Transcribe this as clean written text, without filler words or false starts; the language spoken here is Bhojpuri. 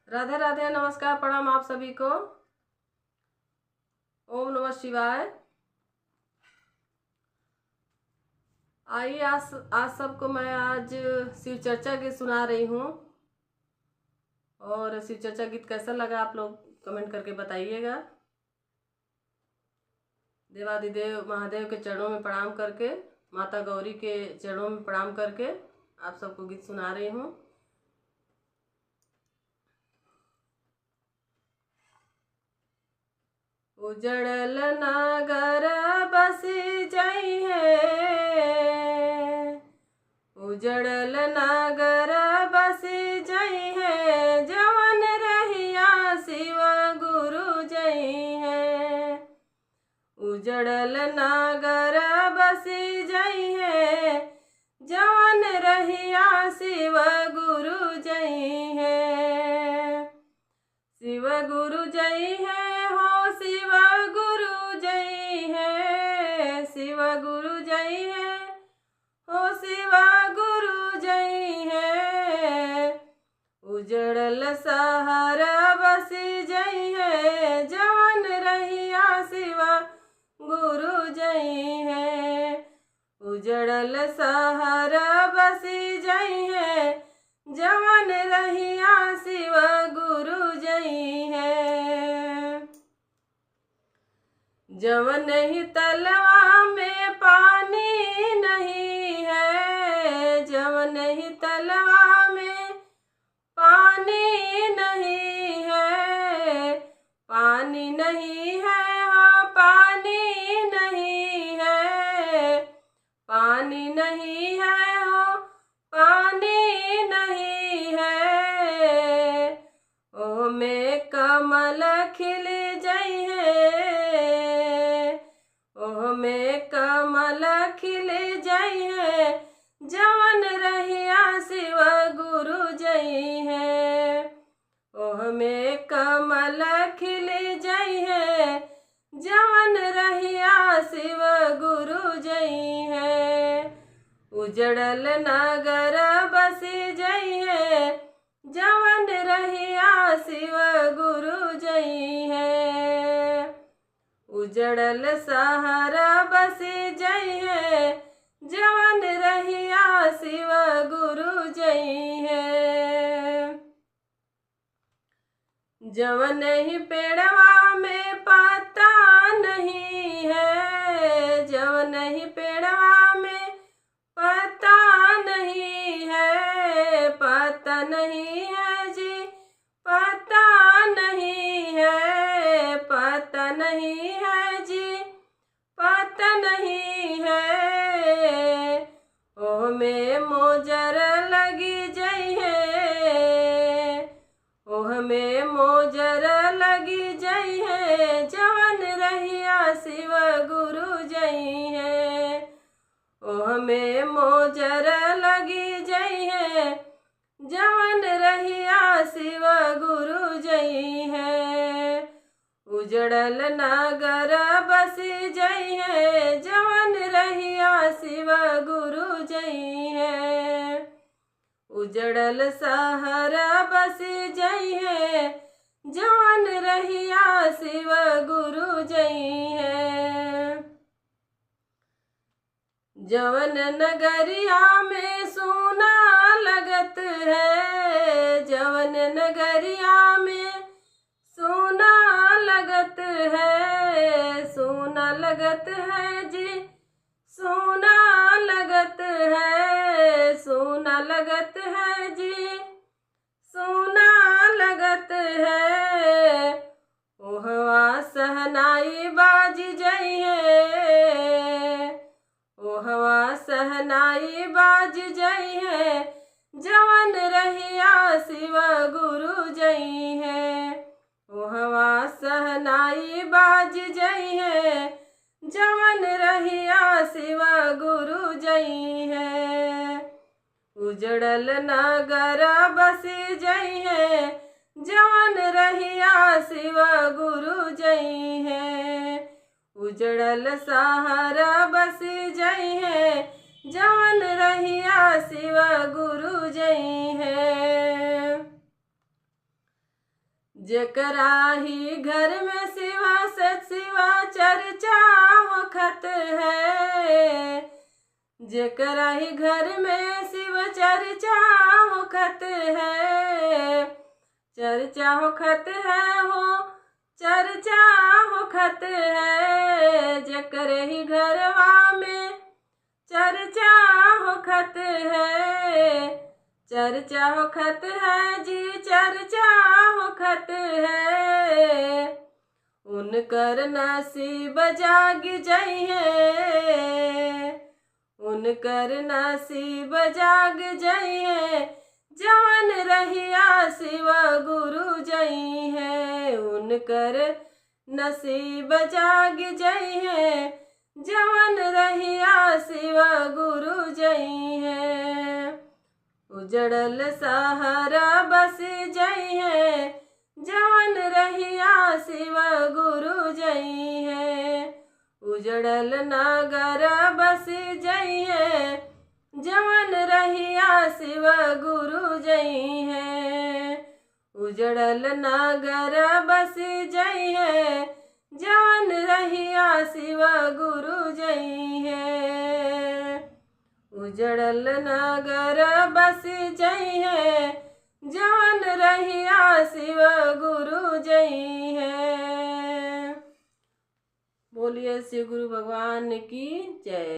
राधे राधे, नमस्कार, प्रणाम आप सभी को। ओम नमः शिवाय। आइए आज सबको मैं आज शिव चर्चा गीत सुना रही हूँ। और शिव चर्चा गीत कैसा लगा आप लोग कमेंट करके बताइएगा। देवादिदेव महादेव के चरणों में प्रणाम करके, माता गौरी के चरणों में प्रणाम करके आप सबको गीत सुना रही हूँ। उजड़ल नगर बसी जई है, उजड़ल नगर बसी जई है, जवन रहिया शिव गुरु जई है। उजड़ल नगर बसी जई है, जवन रहिया शिव गुरु जई है। शिव गुरु जई है, शिव गुरु जई है, शिव गुरु जई है, हो शिव गुरु जई है। उजड़ल शहर बसी जई है, जवन रहिया शिव गुरु जई है। उजड़ल शहर बसी जई है, जवन रहिया शिव गुरु जई है। जवन ही तलवा में पानी नहीं है, जवन ही तलवा में पानी नहीं है, पानी नहीं है, हाँ पानी नहीं है, पानी नहीं है, हो पानी नहीं है। ओ में कमल खिल जई है, ओह में कमल खिल जई है, जवन रहिया शिव गुरु जई है। ओह में कमल खिल जई है, जवन रहिया शिव गुरु जई है। उजड़ल नगर बसी जई है, जवन रहिया शिव गुरु जई है। उजड़ल शहर बसी जई है, जवन रहिया शिव गुरु जई है। जवन ही पेड़वा में पता नहीं है, जवन ही पेड़वा में पता नहीं है, पता नहीं है जी, पता नहीं है, पता नहीं है जी, पता नहीं है। ओह में मोजर लगी जई है, ओह में मोजर लगी जई है, जवन रहिया शिव गुरु जई है। ओह में मोजर लगी जई है, जवन रहिया शिव गुरु जई है। उजड़ल नगर बसी जई है, जवन रहिया शिव गुरु जई है। उजड़ल शहर बसी जई है, जवन रहिया शिव गुरु जई है। जवन नगरिया में सोना लगत है, जवन नगरिया में सोना लगत है, सोना लगत है जी, सोना लगत है, सोना लगत है जी, सोना लगत है। ओहवा सहनाई बाज जई है, ओहवा सहनाई बाज जई है, जवन रहिया शिव गुरु जई है। ओहवा सहनाई बाज जई है, जवन रहिया शिव गुरु जई है। उजड़ल नगर बसी जई है, जवन रहिया शिव गुरु जई है। उजड़ल शहर बसी जई है, जवन रहिया शिव गुरु जई है। जेकरा ही घर में शिवा सत शिवा चर्चा होखत है, जेकरा ही घर में शिव चर्चा होखत है, चर्चा होखत है हो चर्चा होखत है, जेकरे ही घरवा में चर्चा होखत है, चर्चा होखत है जी चर्चा होखत है, उनकर नसीब जाग जइहे, उनकर नसीब जाग जइहे, जवन रहिया शिव गुरु जइहे, उनकर नसीब जाग जइहे, जवन रहिया शिव गुरु जइहे, उजड़ल सहरा बस जइहे, जवन रहिया शिव गुरु जइहे, उजड़ल नगर बस जइहे, जवन रहिया शिव गुरु जइहे, उजड़ल नगर बस जइहे, जवन रहिया शिव गुरु जइहे, उजड़ल नगर बस जइहे, जवन रहिया शिव गुरु जइहे। बोलिए श्री गुरु भगवान की जय।